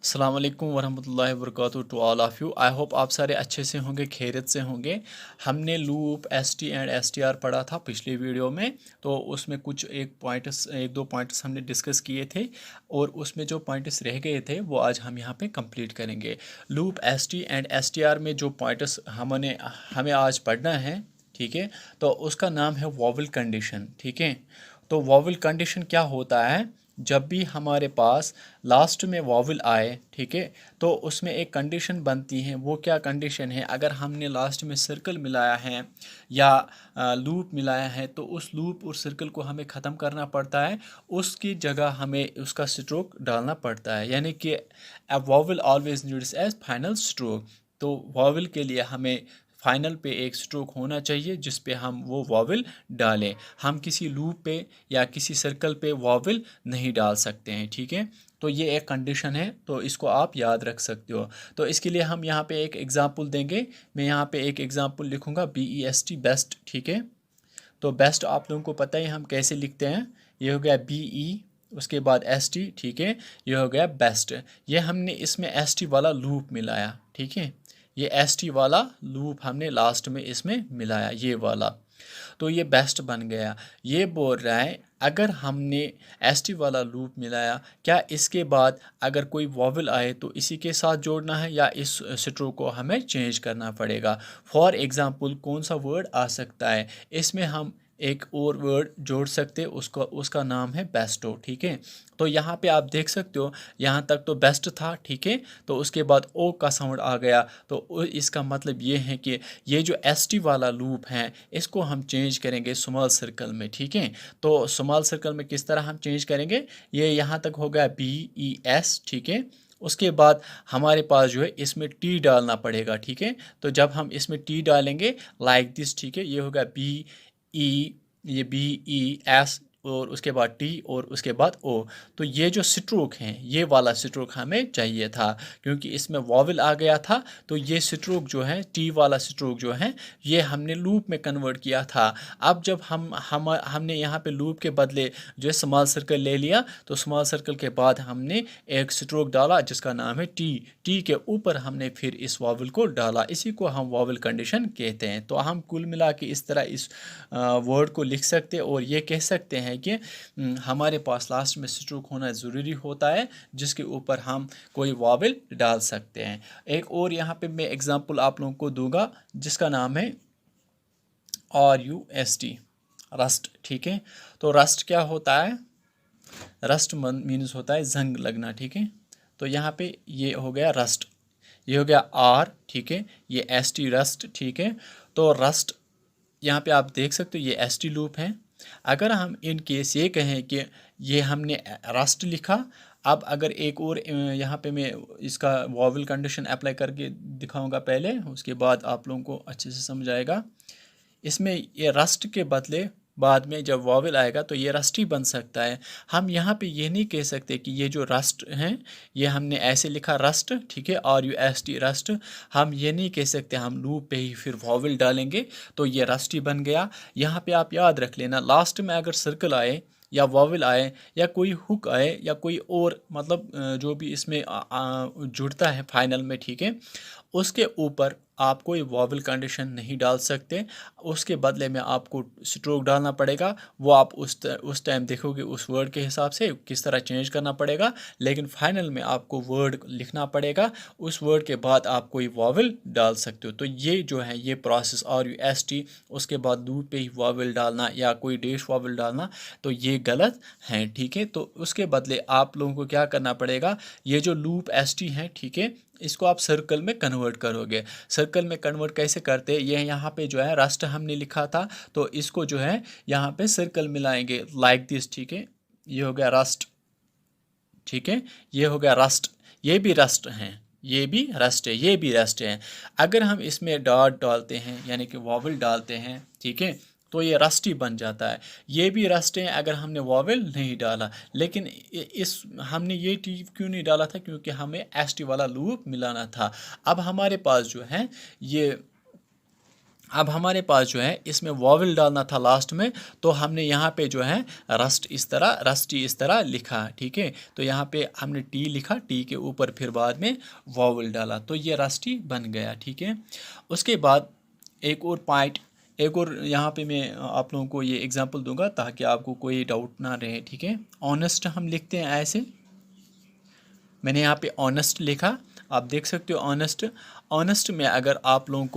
अस्सलाम वालेकुम वरहमतुल्लाहि वबरकातुहू to all of you. I hope आप सारे अच्छे से होंगे, खैरियत से होंगे। हमने लूप एसटी एंड एसटीआर पढ़ा था पिछली वीडियो में, तो उसमें कुछ एक दो पॉइंट्स हमने डिस्कस किए थे और उसमें जो पॉइंट्स रह गए थे वो आज हम यहाँ पे कंप्लीट करेंगे। लूप एसटी एंड एसटीआर में जो पॉइंट्स हमें आज पढ़ना है, ठीक है, तो उसका नाम है वोवेल कंडीशन। ठीक है, तो वोवेल कंडीशन क्या होता है? जब भी हमारे पास लास्ट में वॉवल आए, ठीक है, तो उसमें एक कंडीशन बनती है। वो क्या कंडीशन है? अगर हमने लास्ट में सर्कल मिलाया है या लूप मिलाया है, तो उस लूप और सर्कल को हमें ख़त्म करना पड़ता है, उसकी जगह हमें उसका स्ट्रोक डालना पड़ता है। यानी कि a vowel always needs as final stroke. तो वॉवल के लिए हमें फाइनल पे एक स्ट्रोक होना चाहिए जिस पे हम वो वॉवल डालें। हम किसी लूप पे या किसी सर्कल पे वॉवल नहीं डाल सकते हैं। ठीक है, तो ये एक कंडीशन है, तो इसको आप याद रख सकते हो। तो इसके लिए हम यहाँ पे एक एग्जांपल देंगे। मैं यहाँ पे एक एग्जांपल लिखूँगा, BEST बेस्ट। ठीक है, तो बेस्ट आप लोगों को पता है हम कैसे लिखते हैं। ये हो गया BE, उसके बाद ST। ठीक है, ये हो गया बेस्ट। ये हमने इसमें ST वाला लूप मिलाया। ठीक है, ये ST वाला लूप हमने लास्ट में इसमें मिलाया, ये वाला, तो ये बेस्ट बन गया। ये बोल रहा है अगर हमने ST वाला लूप मिलाया, क्या इसके बाद अगर कोई वॉवल आए तो इसी के साथ जोड़ना है या इस स्ट्रोक को हमें चेंज करना पड़ेगा। फॉर एग्ज़ाम्पल कौन सा वर्ड आ सकता है इसमें? हम एक और वर्ड जोड़ सकते, उसका नाम है बेस्टो। ठीक है, तो यहाँ पे आप देख सकते हो, यहाँ तक तो बेस्ट था। ठीक है, तो उसके बाद ओ का साउंड आ गया, तो इसका मतलब ये है कि ये जो ST वाला लूप है इसको हम चेंज करेंगे स्मॉल सर्कल में। ठीक है, तो स्मॉल सर्कल में किस तरह हम चेंज करेंगे? ये यहाँ तक हो गया BES। ठीक है, उसके बाद हमारे पास जो है इसमें T डालना पड़ेगा। ठीक है, तो जब हम इसमें T डालेंगे लाइक दिस, ठीक है, ये होगा BE, ये BES और उसके बाद T और उसके बाद O। तो ये जो स्ट्रोक हैं, ये वाला स्ट्रोक हमें चाहिए था क्योंकि इसमें वॉवल आ गया था। तो ये स्ट्रोक जो है, T वाला स्ट्रोक जो है, ये हमने लूप में कन्वर्ट किया था। अब जब हमने यहाँ पे लूप के बदले जो है स्मॉल सर्कल ले लिया, तो स्मॉल सर्कल के बाद हमने एक स्ट्रोक डाला जिसका नाम है टी के ऊपर हमने फिर इस वॉवल को डाला। इसी को हम वॉवल कंडीशन कहते हैं। तो हम कुल मिला के इस तरह इस वर्ड को लिख सकते हैं और ये कह सकते हैं कि हमारे पास लास्ट में स्ट्रोक होना ज़रूरी होता है जिसके ऊपर हम कोई वॉवल डाल सकते हैं। एक और यहाँ पे मैं एग्जांपल आप लोगों को दूंगा जिसका नाम है RUST, रस्ट। ठीक है, तो रस्ट क्या होता है? रस्ट मीन्स होता है जंग लगना। ठीक है, तो यहाँ पे ये हो गया रस्ट, ये हो गया R। ठीक है, ये ST रस्ट। ठीक है, तो रस्ट यहाँ पे आप देख सकते हो ये ST लूप है। अगर हम इन केस ये कहें कि ये हमने रस्ट लिखा, अब अगर एक और यहाँ पे मैं इसका वॉवल कंडीशन अप्लाई करके दिखाऊंगा पहले, उसके बाद आप लोगों को अच्छे से समझ आएगा। इसमें ये रस्ट के बदले बाद में जब वॉवल आएगा तो ये रस्ट ही बन सकता है। हम यहाँ पे ये नहीं कह सकते कि ये जो रस्ट हैं ये हमने ऐसे लिखा रस्ट। ठीक है, RUST रस्ट। हम ये नहीं कह सकते हम लूप पे ही फिर वॉवल डालेंगे तो ये रस्ट ही बन गया। यहाँ पे आप याद रख लेना, लास्ट में अगर सर्कल आए या वॉवल आए या कोई हुक आए या कोई और मतलब जो भी इसमें जुड़ता है फाइनल में, ठीक है, उसके ऊपर आप कोई वॉवल कंडीशन नहीं डाल सकते। उसके बदले में आपको स्ट्रोक डालना पड़ेगा। वो आप उस टाइम देखोगे उस वर्ड के हिसाब से किस तरह चेंज करना पड़ेगा, लेकिन फाइनल में आपको वर्ड लिखना पड़ेगा। उस वर्ड के बाद आप कोई वॉवल डाल सकते हो। तो ये जो है ये प्रोसेस RUST, उसके बाद लूप पे ही वॉवल डालना या कोई डैश वॉवल डालना, तो ये गलत है। ठीक है, तो उसके बदले आप लोगों को क्या करना पड़ेगा? ये जो लूप ST है, ठीक है, इसको आप सर्कल में कन्वर्ट करोगे। सर्कल में कन्वर्ट कैसे करते हैं? ये यहाँ पे जो है रस्ट हमने लिखा था, तो इसको जो है यहाँ पे सर्कल मिलाएंगे लाइक दिस। ठीक है, ये हो गया रस्ट। ठीक है, ये हो गया रस्ट। ये भी रस्ट हैं, ये भी रस्ट है, ये भी रस्ट है। अगर हम इसमें डॉट डालते हैं यानी कि वॉवल डालते हैं, ठीक है, तो ये रस्ट ही बन जाता है। ये भी रस्ट है अगर हमने वॉवल नहीं डाला। लेकिन इस हमने ये टी क्यों नहीं डाला था? क्योंकि हमें ST वाला लूप मिलाना था। अब हमारे पास जो है ये अब हमारे पास जो है इसमें वॉवल डालना था लास्ट में, तो हमने यहाँ पे जो है रस्टी इस तरह लिखा, ठीक है। तो यहाँ पे हमने टी लिखा, टी के ऊपर फिर बाद में वॉवल डाला, तो ये रस्टी बन गया, ठीक है। उसके बाद एक और पॉइंट, एक और यहाँ पे मैं आप लोगों को ये एग्जांपल दूंगा ताकि आपको कोई डाउट ना रहे, ठीक है। ऑनेस्ट हम लिखते हैं ऐसे, मैंने यहाँ पे ऑनेस्ट लिखा, आप देख सकते हो ऑनेस्ट। ऑनेस्ट में अगर आप लोगों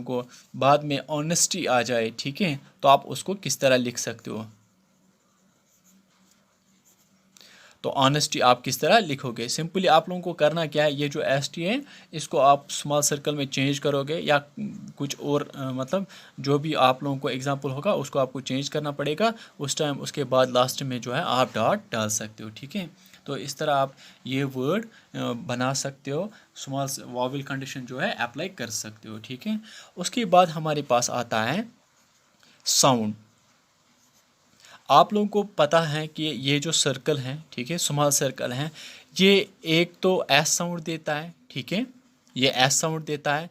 को बाद में ऑनेस्टी आ जाए, ठीक है, तो आप उसको किस तरह लिख सकते हो। तो ऑनेस्टी आप किस तरह लिखोगे, सिंपली आप लोगों को करना क्या है, ये जो एस टी है इसको आप स्मॉल सर्कल में चेंज करोगे या कुछ और मतलब जो भी आप लोगों को एग्जांपल होगा उसको आपको चेंज करना पड़ेगा उस टाइम। उसके बाद लास्ट में जो है आप डॉट डाल सकते हो, ठीक है। तो इस तरह आप ये वर्ड बना सकते हो, स्मॉल वॉवल कंडीशन जो है अप्लाई कर सकते हो, ठीक है। उसके बाद हमारे पास आता है साउंड। आप लोगों को पता है कि ये जो सर्कल है, ठीक है, स्मॉल सर्कल है, ये एक तो एस साउंड देता है, ठीक है, ये एस साउंड देता है,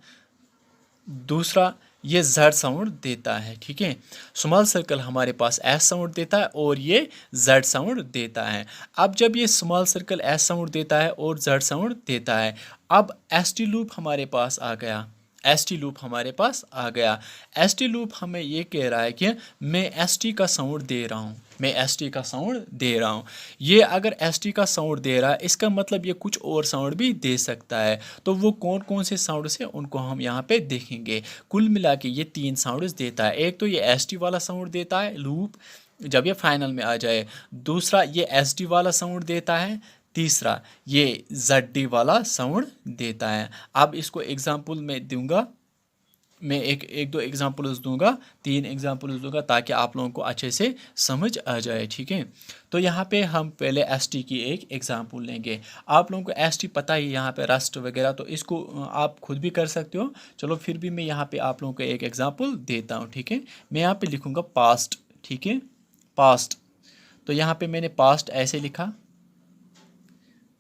दूसरा ये जेड साउंड देता है, ठीक है। स्मॉल सर्कल हमारे पास एस साउंड देता है और ये जेड साउंड देता है। अब जब ये स्मॉल सर्कल एस साउंड देता है और जेड साउंड देता है, अब एस टी लूप हमारे पास आ गया, एस टी लूप हमारे पास आ गया। एस टी लूप हमें ये कह रहा है कि मैं एस टी का साउंड दे रहा हूँ, मैं एस टी का साउंड दे रहा हूँ। ये अगर एस टी का साउंड दे रहा है इसका मतलब ये कुछ और साउंड भी दे सकता है। तो वो कौन कौन से साउंड से उनको हम यहाँ पे देखेंगे। कुल मिला के ये 3 साउंड्स देता है। एक तो ये एस टी वाला साउंड देता है लूप जब ये फाइनल में आ जाए, दूसरा ये एस डी वाला साउंड देता है, तीसरा ये जेड डी वाला साउंड देता है। अब इसको एग्जांपल में दूंगा, मैं एक दो एग्जांपल्स दूंगा, 3 एग्जांपल्स दूंगा ताकि आप लोगों को अच्छे से समझ आ जाए, ठीक है। तो यहाँ पे हम पहले एस टी की एक एग्जांपल लेंगे। आप लोगों को एस टी पता ही यहाँ पे रस्ट वगैरह, तो इसको आप खुद भी कर सकते हो। चलो फिर भी मैं यहाँ पे आप लोगों को एक एग्जांपल देता हूँ, ठीक है। मैं यहाँ पे लिखूँगा पास्ट, ठीक है, पास्ट। तो यहाँ पे मैंने पास्ट ऐसे लिखा,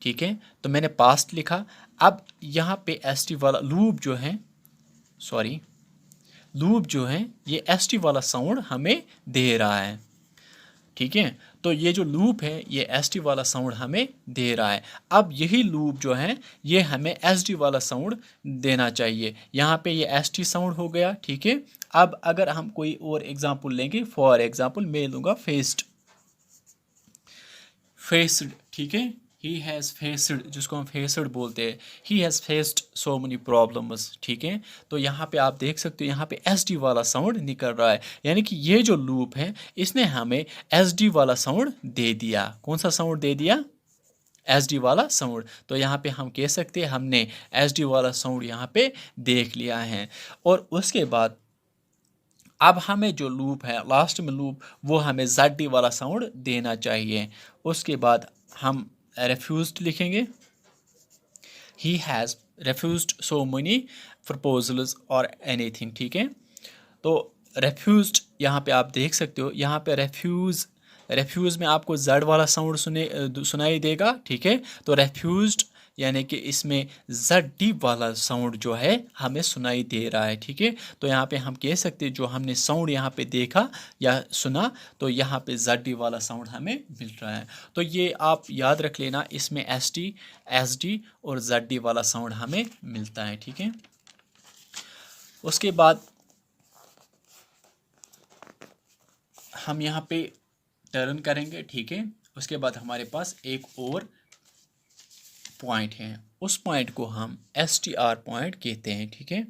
ठीक है, तो मैंने पास्ट लिखा। अब यहाँ पे एस टी वाला लूप जो है, सॉरी, लूप जो है ये एस टी वाला साउंड हमें दे रहा है, ठीक है। तो ये जो लूप है ये एस टी वाला साउंड हमें दे रहा है। अब यही लूप जो है ये हमें एस डी वाला साउंड देना चाहिए। यहाँ पे ये एस टी साउंड हो गया, ठीक है। अब अगर हम कोई और एग्जांपल लेंगे, फॉर एग्जांपल मैं लूँगा फेस्ड, फेस्ड, ठीक है, ही हैज़ फेस्ड, जिसको हम फेस्ड बोलते हैं, he has faced so money problems, ठीक है। तो यहाँ पे आप देख सकते हो यहाँ पे एस डी वाला साउंड निकल रहा है, यानी कि ये जो लूप है इसने हमें एस डी वाला साउंड दे दिया। कौन सा साउंड दे दिया, एस डी वाला साउंड। तो यहाँ पे हम कह सकते हैं हमने एस डी वाला साउंड यहाँ पे देख लिया है। और उसके बाद अब हमें जो लूप है लास्ट में लूप, वो हमें जेड डी वाला साउंड देना चाहिए। उसके बाद हम रेफ्यूज्ड लिखेंगे, he has refused so many proposals और एनीथिंग, ठीक है। तो रेफ्यूज्ड यहाँ पे आप देख सकते हो, यहाँ पे रेफ्यूज़ में आपको जेड वाला साउंड सुनाई देगा, ठीक है। तो रेफ्यूज्ड यानी कि इसमें जेड डी वाला साउंड जो है हमें सुनाई दे रहा है, ठीक है। तो यहाँ पे हम कह सकते हैं जो हमने साउंड यहाँ पे देखा या सुना, तो यहाँ पे जेड डी वाला साउंड हमें मिल रहा है। तो ये आप याद रख लेना, इसमें एस टी, एस डी और जेड डी वाला साउंड हमें मिलता है, ठीक है। उसके बाद हम यहाँ पे टर्न करेंगे, ठीक है। उसके बाद हमारे पास एक और पॉइंट है, उस पॉइंट को हम एस टी आर पॉइंट कहते हैं, ठीक है,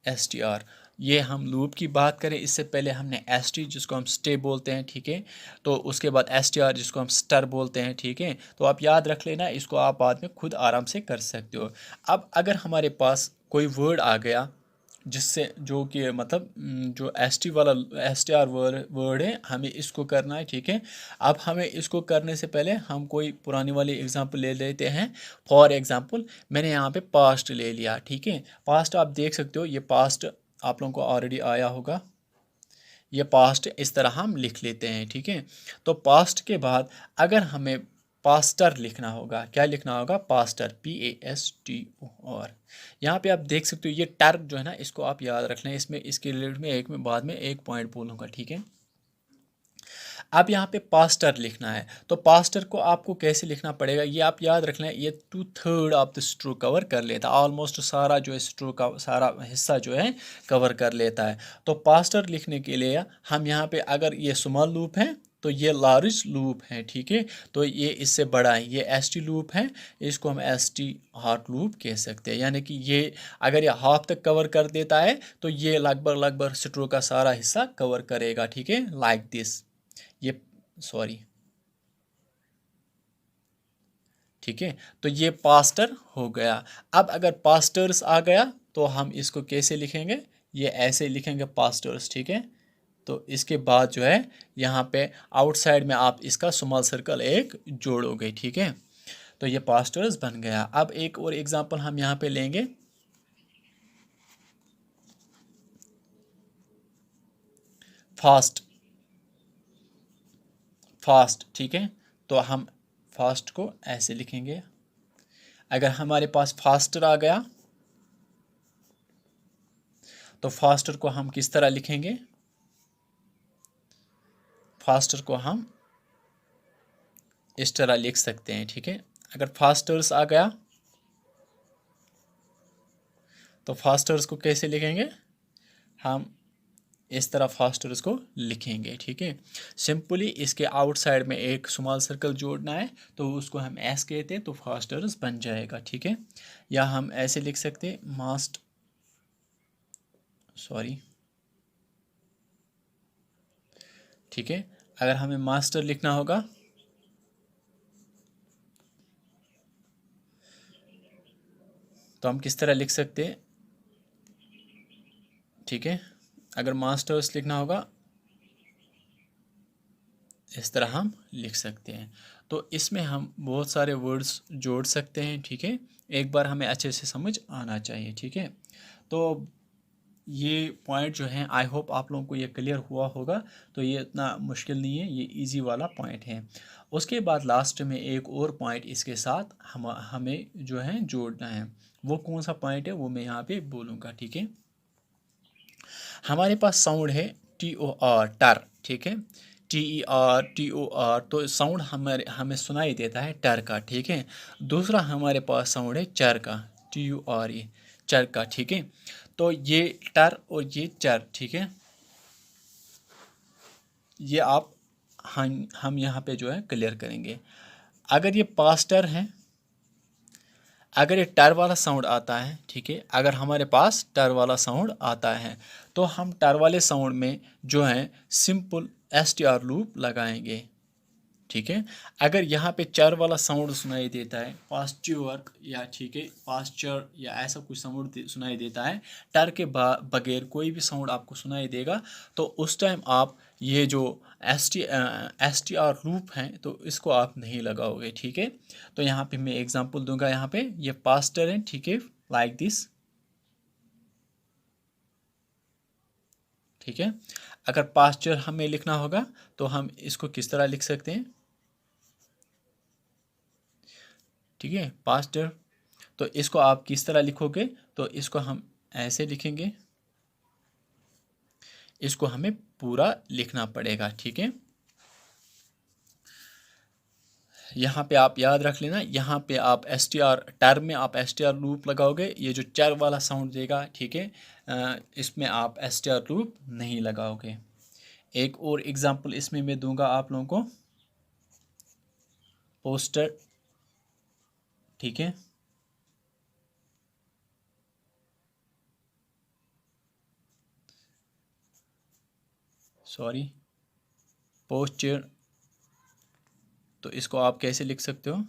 एस टी आर। ये हम लूप की बात करें इससे पहले हमने एस टी जिसको हम स्टे बोलते हैं, ठीक है। तो उसके बाद एस टी आर जिसको हम स्टर बोलते हैं, ठीक है। तो आप याद रख लेना, इसको आप बाद में खुद आराम से कर सकते हो। अब अगर हमारे पास कोई वर्ड आ गया जिससे जो कि मतलब जो एस टी वाला एस टी आर वर्ड है हमें इसको करना है, ठीक है। अब हमें इसको करने से पहले हम कोई पुरानी वाली एग्जांपल ले लेते हैं। फॉर एग्जांपल मैंने यहाँ पे पास्ट ले लिया, ठीक है। पास्ट आप देख सकते हो, ये पास्ट आप लोगों को ऑलरेडी आया होगा, ये पास्ट इस तरह हम लिख लेते हैं, ठीक है। तो पास्ट के बाद अगर हमें पास्टर लिखना होगा। क्या लिखना होगा? Pastor, PASTOR। यहाँ पे आप देख सकते हो ये टर जो है ना, इसको आप याद रखना है। इसमें इसके रिलेटेड में एक में बाद में एक पॉइंट बोलूँगा, ठीक है। अब यहाँ पे पास्टर लिखना है, तो पास्टर को आपको कैसे लिखना पड़ेगा ये आप याद रखना है। ये 2/3 ऑफ द स्ट्रोक कवर कर लेता है, ऑलमोस्ट सारा जो है स्ट्रोक का सारा हिस्सा जो है कवर कर लेता है। तो पास्टर लिखने के लिए हम यहाँ पे अगर ये स्मॉल लूप है तो ये लार्ज लूप है, ठीक है। तो ये इससे बड़ा है, ये ST लूप है, इसको हम ST हार्ट लूप कह सकते हैं। यानी कि ये अगर ये हाफ तक कवर कर देता है तो ये लगभग स्ट्रोक का सारा हिस्सा कवर करेगा, ठीक है, लाइक दिस। ये सॉरी, ठीक है। तो ये पास्टर हो गया। अब अगर पास्टर्स आ गया तो हम इसको कैसे लिखेंगे? ये ऐसे लिखेंगे पास्टर्स, ठीक है। तो इसके बाद जो है यहाँ पे आउटसाइड में आप इसका स्मॉल सर्कल एक जोड़ोगे, ठीक है। तो ये पास्टर्स बन गया। अब एक और एग्जांपल हम यहाँ पे लेंगे। फास्ट, फास्ट, ठीक है। तो हम फास्ट को ऐसे लिखेंगे। अगर हमारे पास फास्टर आ गया तो फास्टर को हम किस तरह लिखेंगे? फास्टर को हम इस तरह लिख सकते हैं, ठीक है। अगर फास्टर्स आ गया तो फास्टर्स को कैसे लिखेंगे? हम इस तरह फास्टर्स को लिखेंगे, ठीक है। सिंपली इसके आउटसाइड में एक स्मॉल सर्कल जोड़ना है, तो उसको हम एस कहते हैं, तो फास्टर्स बन जाएगा, ठीक है। या हम ऐसे लिख सकते हैं सॉरी, ठीक है। अगर हमें मास्टर लिखना होगा तो हम किस तरह लिख सकते हैं, ठीक है। अगर मास्टर्स लिखना होगा इस तरह हम लिख सकते हैं। तो इसमें हम बहुत सारे वर्ड्स जोड़ सकते हैं, ठीक है। एक बार हमें अच्छे से समझ आना चाहिए, ठीक है। तो ये पॉइंट जो है आई होप आप लोगों को ये क्लियर हुआ होगा। तो ये इतना मुश्किल नहीं है, ये इजी वाला पॉइंट है। उसके बाद लास्ट में एक और पॉइंट इसके साथ हमें जो है जोड़ना है। वो कौन सा पॉइंट है वो मैं यहाँ पे बोलूँगा, ठीक है। हमारे पास साउंड है TOR, टर, ठीक है। TER TOR, तो साउंड हमें सुनाई देता है टर का, ठीक है। दूसरा हमारे पास साउंड है चर का, TURE, चर का, ठीक है। तो ये टर और ये चर, ठीक है। ये आप हम यहाँ पे जो है क्लियर करेंगे। अगर ये पास्टर है, अगर ये टर वाला साउंड आता है, ठीक है, अगर हमारे पास टर वाला साउंड आता है तो हम टर वाले साउंड में जो है सिंपल STR लूप लगाएंगे, ठीक है। अगर यहाँ पे चर वाला साउंड सुनाई देता है, पास्च्योर या, ठीक है, पास्चर या ऐसा कुछ साउंड सुनाई देता है, टर के बगैर कोई भी साउंड आपको सुनाई देगा, तो उस टाइम आप ये जो STR लूप हैं तो इसको आप नहीं लगाओगे, ठीक है। तो यहाँ पे मैं एग्जांपल दूंगा। यहाँ पे ये पास्टर है, ठीक है, लाइक दिस, ठीक है। अगर पास्चर हमें लिखना होगा तो हम इसको किस तरह लिख सकते हैं, ठीक है, पास्टर। तो इसको आप किस तरह लिखोगे? तो इसको हम ऐसे लिखेंगे, इसको हमें पूरा लिखना पड़ेगा, ठीक है। यहाँ पे आप याद रख लेना, यहाँ पे आप STR टर्म में आप STR लूप लगाओगे, ये जो चर वाला साउंड देगा, ठीक है, इसमें आप STR लूप नहीं लगाओगे। एक और एग्जांपल इसमें मैं दूंगा आप लोगों को, पोस्टर, ठीक है। सॉरी, पोस्चर, तो इसको आप कैसे लिख सकते हो,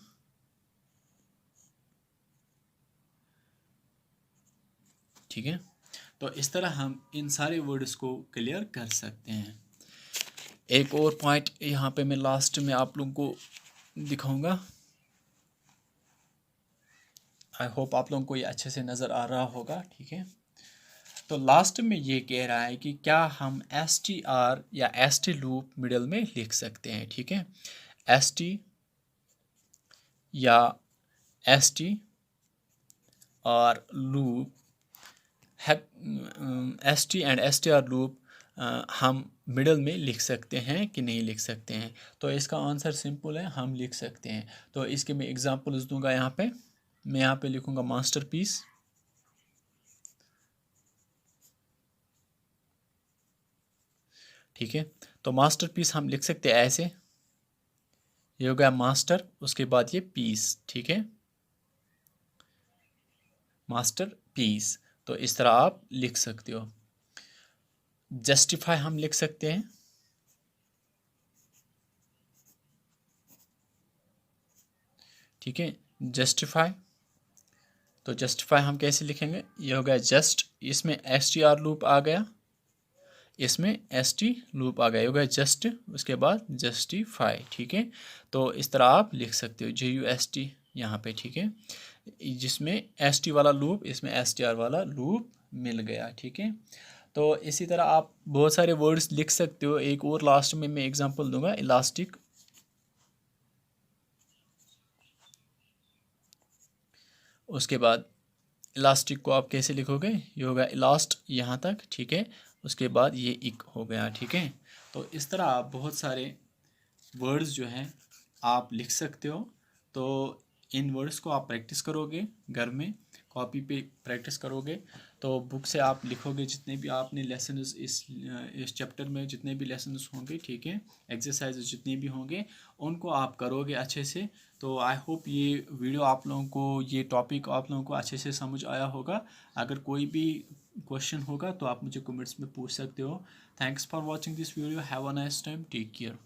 ठीक है। तो इस तरह हम इन सारे वर्ड्स को क्लियर कर सकते हैं। एक और पॉइंट यहाँ पे मैं लास्ट में आप लोगों को दिखाऊंगा। आई होप आप लोगों को ये अच्छे से नज़र आ रहा होगा, ठीक है। तो लास्ट में ये कह रहा है कि क्या हम STR या ST लूप मिडल में लिख सकते हैं, ठीक है। ST या ST और loop ST and STR loop हम मिडल में लिख सकते हैं कि नहीं लिख सकते हैं? तो इसका आंसर सिंपल है, हम लिख सकते हैं। तो इसके मैं एग्जांपल्स दूंगा यहाँ पे। मैं यहाँ पे लिखूंगा मास्टरपीस, ठीक है। तो मास्टरपीस हम लिख सकते हैं ऐसे, ये हो गया मास्टर, उसके बाद ये पीस, ठीक है, मास्टरपीस। तो इस तरह आप लिख सकते हो। जस्टिफाई हम लिख सकते हैं, ठीक है, जस्टिफाई। तो जस्टिफाई हम कैसे लिखेंगे? ये हो गया जस्ट, इसमें STR लूप आ गया, इसमें ST लूप आ गया, ये हो गया जस्ट, उसके बाद जस्टिफाई, ठीक है। तो इस तरह आप लिख सकते हो JUST यहाँ पे, ठीक है, जिसमें ST वाला लूप, इसमें STR वाला लूप मिल गया, ठीक है। तो इसी तरह आप बहुत सारे वर्ड्स लिख सकते हो। एक और लास्ट में मैं एग्जांपल दूंगा, इलास्टिक। उसके बाद इलास्टिक को आप कैसे लिखोगे? ये होगा इलास्ट यहाँ तक, ठीक है, उसके बाद ये इक हो गया, ठीक है। तो इस तरह आप बहुत सारे वर्ड्स जो हैं आप लिख सकते हो। तो इन वर्ड्स को आप प्रैक्टिस करोगे घर में, कॉपी पे प्रैक्टिस करोगे, तो बुक से आप लिखोगे जितने भी आपने लेसन्स इस चैप्टर में जितने भी लेसन्स होंगे, ठीक है, एक्सरसाइज जितने भी होंगे उनको आप करोगे अच्छे से। तो आई होप ये वीडियो आप लोगों को, ये टॉपिक आप लोगों को अच्छे से समझ आया होगा। अगर कोई भी क्वेश्चन होगा तो आप मुझे कमेंट्स में पूछ सकते हो। Thanks for watching this video, have a nice time, take care.